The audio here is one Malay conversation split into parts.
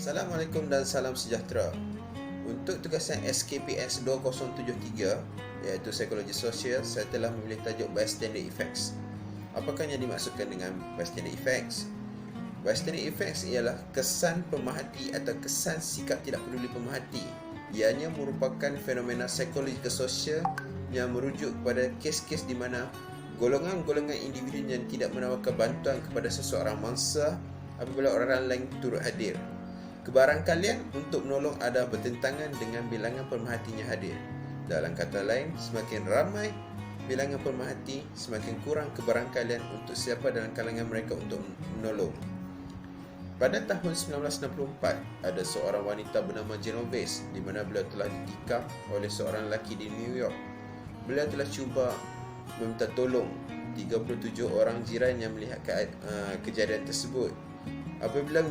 Assalamualaikum dan salam sejahtera. Untuk tugasan SKPS 2073, iaitu Psikologi Sosial, saya telah memilih tajuk Bystander Effects. Apakah yang dimaksudkan dengan Bystander Effects? Bystander Effects ialah kesan pemerhati atau kesan sikap tidak peduli pemerhati. Ianya merupakan fenomena psikologi sosial yang merujuk kepada kes-kes di mana golongan-golongan individu yang tidak menawarkan bantuan kepada seseorang mangsa apabila orang lain turut hadir. Kebarangkalian untuk menolong adalah bertentangan dengan bilangan pemerhatinya hadir. Dalam kata lain, semakin ramai bilangan pemerhati, semakin kurang kebarangkalian untuk siapa dalam kalangan mereka untuk menolong. Pada tahun 1964, ada seorang wanita bernama Genovese di mana beliau telah ditikam oleh seorang lelaki di New York. Beliau telah cuba meminta tolong 37 orang jiran yang melihat kejadian tersebut. Apabila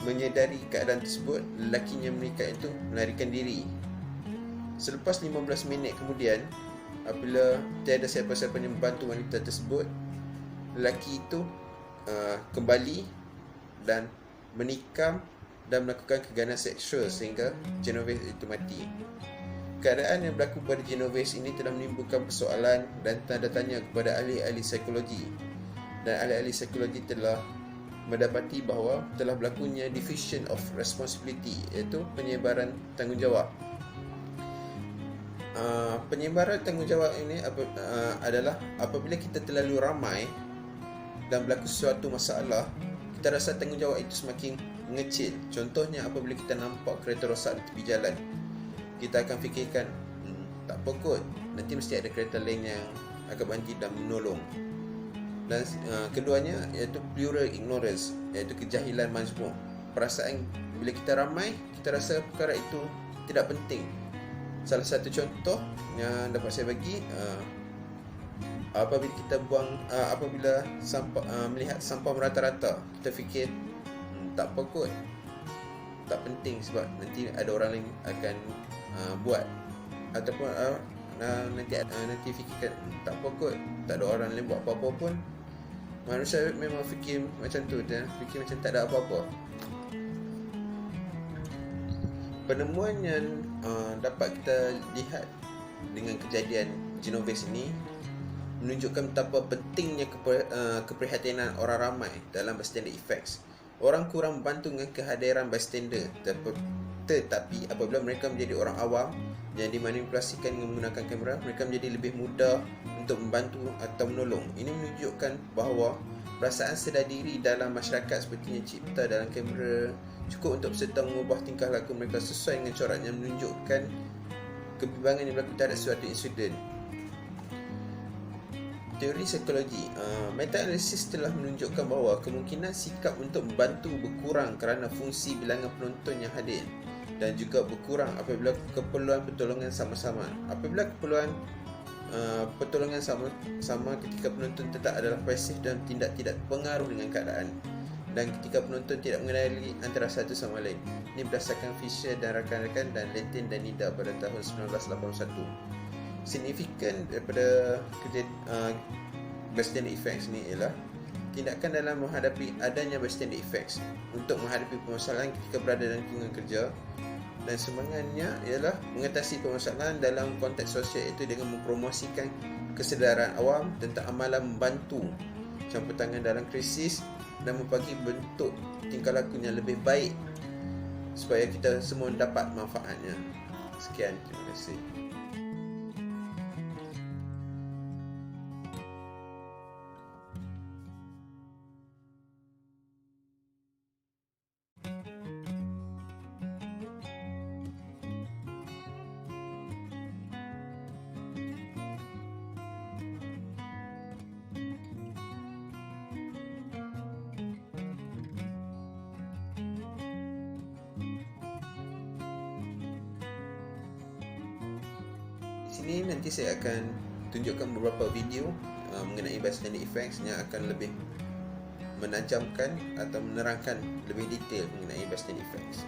menyedari keadaan tersebut, lelaki yang menikat itu melarikan diri. Selepas 15 minit kemudian, apabila tiada siapa-siapa yang membantu wanita tersebut, lelaki itu kembali dan menikam dan melakukan keganan seksual sehingga Genovese itu mati. Keadaan yang berlaku pada Genovese ini telah menimbulkan persoalan dan tanda tanya kepada ahli-ahli psikologi. Dan ahli-ahli psikologi telah mendapati bahawa telah berlakunya diffusion of responsibility, iaitu penyebaran tanggungjawab. Penyebaran tanggungjawab ini adalah apabila kita terlalu ramai dan berlaku suatu masalah, kita rasa tanggungjawab itu semakin mengecil. Contohnya apabila kita nampak kereta rosak di tepi jalan, kita akan fikirkan, tak apa kot, nanti mesti ada kereta lain yang akan bantu dan menolong. Dan keduanya iaitu plural ignorance, iaitu kejahilan majmuk. Perasaan bila kita ramai, kita rasa perkara itu tidak penting. Salah satu contoh yang dapat saya bagi, apabila kita apabila melihat sampah merata-rata, kita fikir tak apa kot, tak penting sebab nanti ada orang lain akan buat, ataupun nanti fikirkan tak apa kot, tak ada orang lain buat apa-apa pun. Manusia memang fikir macam tu, dan fikir macam tak ada apa-apa. Penemuan yang dapat kita lihat dengan kejadian Genovese ini menunjukkan betapa pentingnya keprihatinan orang ramai dalam bystander effects. Orang kurang membantu dengan kehadiran bystander, tetapi apabila mereka menjadi orang awam yang dimanipulasikan dengan menggunakan kamera, mereka menjadi lebih mudah untuk membantu atau menolong. Ini menunjukkan bahawa perasaan sedar diri dalam masyarakat seperti yang cipta dalam kamera cukup untuk peserta mengubah tingkah laku mereka sesuai dengan corak yang menunjukkan kebimbangan yang berlaku terhadap suatu insiden. Teori psikologi, meta-analisis telah menunjukkan bahawa kemungkinan sikap untuk membantu berkurang kerana fungsi bilangan penonton yang hadir, dan juga berkurang apabila keperluan pertolongan sama-sama. Apabila keperluan pertolongan sama ketika penonton tetap adalah pasif dan tidak pengaruh dengan keadaan, dan ketika penonton tidak mengenali antara satu sama lain. Ini berdasarkan Fisher dan rakan-rakan dan Layton dan Nida pada tahun 1981. Signifikan daripada bystander effects ni ialah tindakan dalam menghadapi adanya bystander effects untuk menghadapi permasalahan ketika berada dalam lingkungan kerja, dan semangatnya ialah mengatasi permasalahan dalam konteks sosial, iaitu dengan mempromosikan kesedaran awam tentang amalan membantu campur tangan dalam krisis dan membagi bentuk tingkah laku yang lebih baik supaya kita semua dapat manfaatnya. Sekian, terima kasih. Di sini nanti saya akan tunjukkan beberapa video mengenai bystander effects yang akan lebih menajamkan atau menerangkan lebih detail mengenai bystander effects.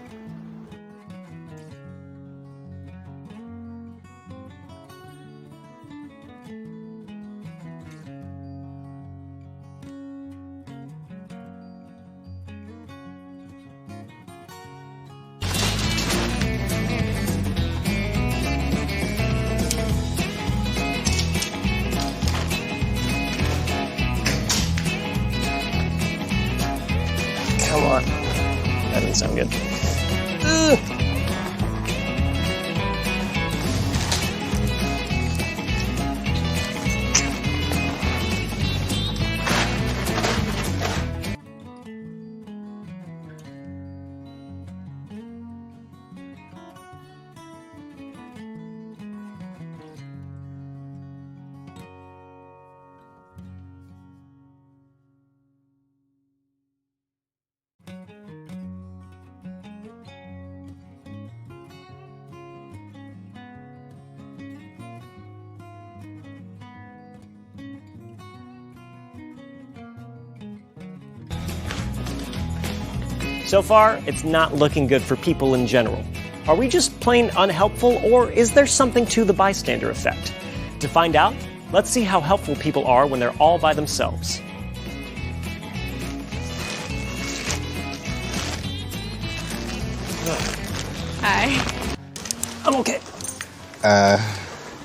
doesn't sound good. Ugh. So far, it's not looking good for people in general. Are we just plain unhelpful, or is there something to the bystander effect? To find out, let's see how helpful people are when they're all by themselves. Hi. I'm okay.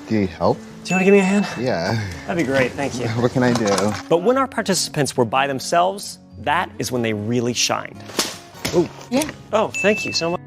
Do you help? Do you want to give me a hand? Yeah. That'd be great, thank you. What can I do? But when our participants were by themselves, that is when they really shined. Ooh. Yeah. Oh, thank you so much.